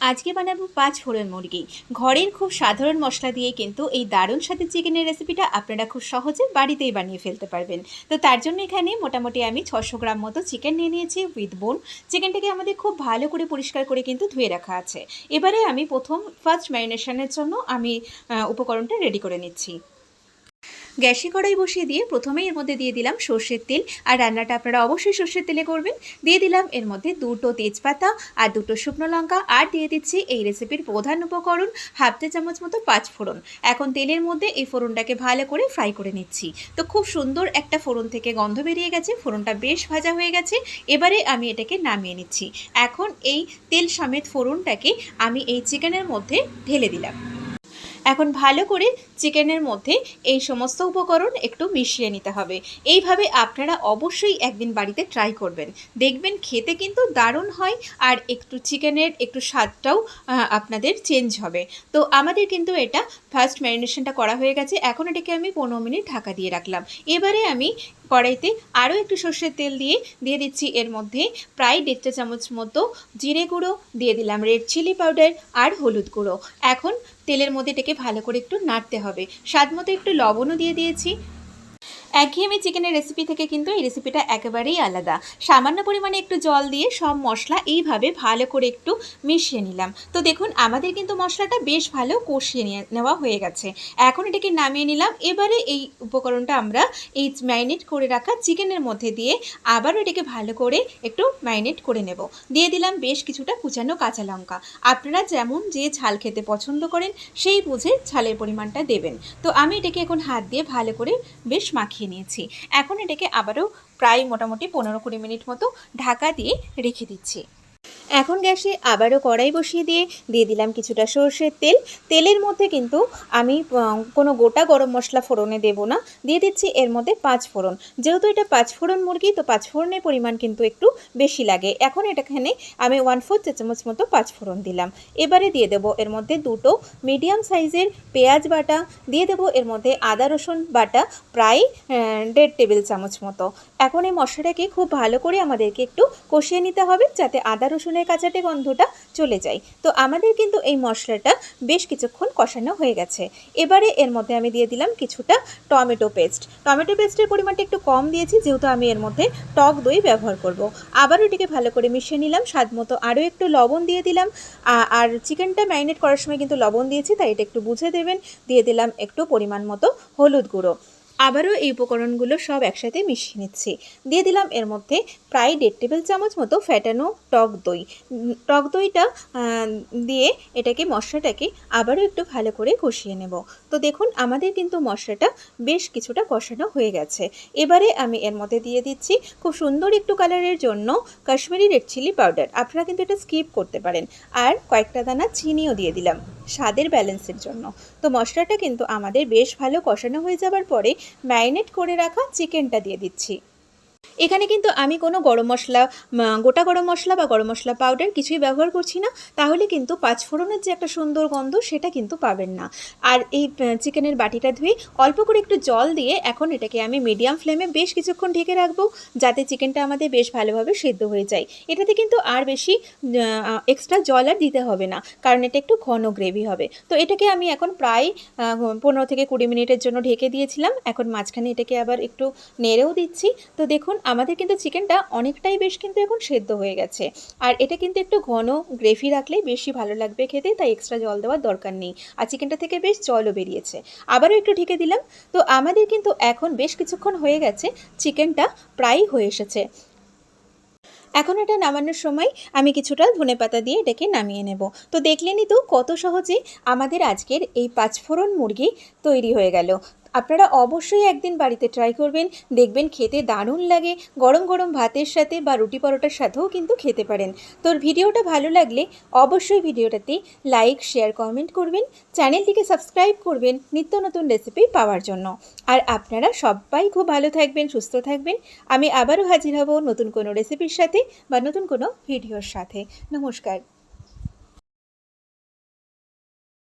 আজকে বানাবো 5 ফোড়ন মুরগি। ঘরের খুব সাধারণ মশলা দিয়ে কিন্তু এই দারুণ স্বাদের চিকেনের রেসিপিটা আপনারা খুব সহজে বাড়িতেই বানিয়ে ফেলতে পারবেন। তো তার জন্য এখানে মোটামুটি আমি 600 গ্রাম মতো চিকেন নিয়ে নিয়েছি উইথ বোন। চিকেনটাকে আমাদের খুব ভালো করে পরিষ্কার করে কিন্তু ধুয়ে রাখা আছে। এবারে আমি ফার্স্ট ম্যারিনেশনের জন্য আমি উপকরণটা রেডি করে নিচ্ছি। গ্যাসে কড়াই বসিয়ে দিয়ে প্রথমেই এর মধ্যে দিয়ে দিলাম সর্ষের তেল। আর রান্নাটা আপনারা অবশ্যই সর্ষের তেলে করবেন। দিয়ে দিলাম এর মধ্যে 2টো তেজপাতা আর 2টো শুকনো লঙ্কা, আর দিয়ে দিচ্ছি এই রেসিপির প্রধান উপকরণ হাফ চা চামচ মতো 5 ফোড়ন। এখন তেলের মধ্যে এই ফোড়নটাকে ভালো করে ফ্রাই করে নিচ্ছি। তো খুব সুন্দর একটা ফোড়ন থেকে গন্ধ বেরিয়ে গেছে, ফোড়নটা বেশ ভাজা হয়ে গেছে। এবারে আমি এটাকে নামিয়ে নিচ্ছি। এখন এই তেল সমেত ফোড়নটাকে আমি এই চিকেনের মধ্যে ঢেলে দিলাম। এখন ভালো করে চিকেনের মধ্যে এই সমস্ত উপকরণ একটু মিশিয়ে নিতে হবে। এইভাবে আপনারা অবশ্যই একদিন বাড়িতে ট্রাই করবেন, দেখবেন খেতে কিন্তু দারুণ হয়। আর একটু চিকেনের একটু স্বাদটাও আপনাদের চেঞ্জ হবে। তো আমাদের কিন্তু এটা ফার্স্ট ম্যারিনেশনটা করা হয়ে গেছে। এখন এটাকে আমি 15 মিনিট ঢাকা দিয়ে রাখলাম। এবারে আমি কড়াইতে আরও একটু সর্ষের তেল দিয়ে দিচ্ছি এর মধ্যে প্রায় 1.5 চা চামচ মতো জিরে গুঁড়ো, দিয়ে দিলাম রেড চিলি পাউডার আর হলুদ গুঁড়ো। এখন তেলের মধ্যে এটাকে ভালো করে একটু নাড়তে হবে। স্বাদ মতো একটু লবণও দিয়ে দিয়েছি। একঘেয়েমি চিকেনের রেসিপি থেকে কিন্তু এই রেসিপিটা একেবারেই আলাদা। সামান্য পরিমাণে একটু জল দিয়ে সব মশলা এইভাবে ভালো করে একটু মিশিয়ে নিলাম। তো দেখুন আমাদের কিন্তু মশলাটা বেশ ভালো কষিয়ে নেওয়া হয়ে গেছে। এখন এটাকে নামিয়ে নিলাম। এবারে এই উপকরণটা আমরা এই ম্যারিনেট করে রাখা চিকেনের মধ্যে দিয়ে আবারও এটাকে ভালো করে একটু ম্যারিনেট করে নেব। দিয়ে দিলাম বেশ কিছুটা কুচানো কাঁচা লঙ্কা। আপনারা যেমন যে ঝাল খেতে পছন্দ করেন সেই বুঝে ঝালের পরিমাণটা দেবেন। তো আমি এটাকে এখন হাত দিয়ে ভালো করে বেশ মাখিয়ে নিয়েছি। এখন এটাকে আবারও প্রায় মোটামুটি 15-20 মিনিট মতো ঢাকা দিয়ে রেখে দিচ্ছি। এখন গ্যাসে আবারও কড়াই বসিয়ে দিয়ে দিলাম কিছুটা সর্ষের তেল। তেলের মধ্যে কিন্তু আমি কোনো গোটা গরম মশলা ফোড়নে দেব না, দিয়ে দিচ্ছি এর মধ্যে 5 ফোড়ন। যেহেতু এটা 5 ফোড়ন মুরগি, তো 5 ফোড়নের পরিমাণ কিন্তু একটু বেশি লাগে। এখন এটাখানে আমি 1/4 চা চামচ মতো 5 ফোড়ন দিলাম। এবারে দিয়ে দেবো এর মধ্যে 2টো মিডিয়াম সাইজের পেঁয়াজ বাটা, দিয়ে দেবো এর মধ্যে আদা রসুন বাটা প্রায় 1.5 টেবিল চামচ মতো। এখন এই মশলাটাকে খুব ভালো করে আমাদেরকে একটু কষিয়ে নিতে হবে, যাতে আদা রসুনের কাঁচাটে গন্ধটা চলে যায়। তো আমাদের কিন্তু এই মশলাটা বেশ কিছুক্ষণ কষানো হয়ে গেছে। এবারে এর মধ্যে আমি দিয়ে দিলাম কিছুটা টমেটো পেস্ট। টমেটো পেস্টের পরিমাণটা একটু কম দিয়েছি, যেহেতু আমি এর মধ্যে টক দই ব্যবহার করব। আবারও এটিকে ভালো করে মিশিয়ে নিলাম। স্বাদ মতো আরও একটু লবণ দিয়ে দিলাম। আর চিকেনটা ম্যারিনেট করার সময় কিন্তু লবণ দিয়েছি, তাই এটা একটু বুঝে দেবেন। দিয়ে দিলাম একটু পরিমাণ মতো হলুদ গুঁড়ো। আবারও এই উপকরণগুলো সব একসাথে মিশিয়ে নিচ্ছি। দিয়ে দিলাম এর মধ্যে প্রায় 1.5 টেবিল চামচ মতো ফ্যাটানো টক দই। টক দইটা দিয়ে এটাকে মশলাটাকে আবারও একটু ভালো করে কষিয়ে নেব। তো দেখুন আমাদের কিন্তু মশলাটা বেশ কিছুটা কষানো হয়ে গেছে। এবারে আমি এর মধ্যে দিয়ে দিচ্ছি খুব সুন্দর একটু কালারের জন্য কাশ্মীরি রেড চিলি পাউডার। আপনারা কিন্তু এটা স্কিপ করতে পারেন। আর কয়েকটা দানা চিনিও দিয়ে দিলাম স্বাদের ব্যালেন্সের জন্য। তো মশলাটা কিন্তু আমাদের বেশ ভালো কষানো হয়ে যাবার পরে ম্যারিনেট করে রাখা চিকেনটা দিয়ে দিচ্ছি। এখানে কিন্তু আমি কোনো গরম মশলা, গোটা গরম মশলা বা গরম মশলা পাউডার কিছুই ব্যবহার করছি না। তাহলে কিন্তু 5 ফোড়নের যে একটা সুন্দর গন্ধ সেটা কিন্তু পাবেন না। আর এই চিকেনের বাটিটা ধুয়ে অল্প করে একটু জল দিয়ে এখন এটাকে আমি মিডিয়াম ফ্লেমে বেশ কিছুক্ষণ ঢেকে রাখবো, যাতে চিকেনটা আমাদের বেশ ভালোভাবে সেদ্ধ হয়ে যায়। এটাতে কিন্তু আর বেশি এক্সট্রা জল আর দিতে হবে না, কারণ এটা একটু ঘন গ্রেভি হবে। তো এটাকে আমি এখন প্রায় 15-20 মিনিটের জন্য ঢেকে দিয়েছিলাম। এখন মাঝখানে এটাকে আবার একটু নেড়েও দিচ্ছি। তো দেখুন আমাদের কিন্তু চিকেনটা অনেকটাই বেশ কিন্তু এখন সেদ্ধ হয়ে গেছে। আর এটা কিন্তু একটু ঘন গ্রেভি রাখলেই বেশি ভালো লাগবে খেতে, তাই এক্সট্রা জল দেওয়ার দরকার নেই। আর চিকেনটা থেকে বেশ জলও বেরিয়েছে। আবারও একটু ঢেকে দিলাম। তো আমাদের কিন্তু এখন বেশ কিছুক্ষণ হয়ে গেছে, চিকেনটা প্রায় হয়ে এসেছে। এখন এটা নামানোর সময় আমি কিছুটা ধনেপাতা দিয়ে এটাকে নামিয়ে নেব। তো দেখলেনই তো কত সহজে আমাদের আজকের এই 5 ফোড়ন মুরগি তৈরি হয়ে গেল। আপনারা অবশ্যই একদিন বাড়িতে ট্রাই করবেন, দেখবেন খেতে দারুণ লাগে। গরম গরম ভাতের সাথে বা রুটি পরোটার সাথেও কিন্তু খেতে পারেন। তো ভিডিওটা ভালো লাগলে অবশ্যই ভিডিওটাতে লাইক, শেয়ার, কমেন্ট করবেন। চ্যানেলটিকে সাবস্ক্রাইব করবেন নিত্য নতুন রেসিপি পাওয়ার জন্য। আর আপনারা সবাই খুব ভালো থাকবেন, সুস্থ থাকবেন। আমি আবারও হাজির হব নতুন কোনো রেসিপির সাথে বা নতুন কোনো ভিডিওর সাথে। নমস্কার।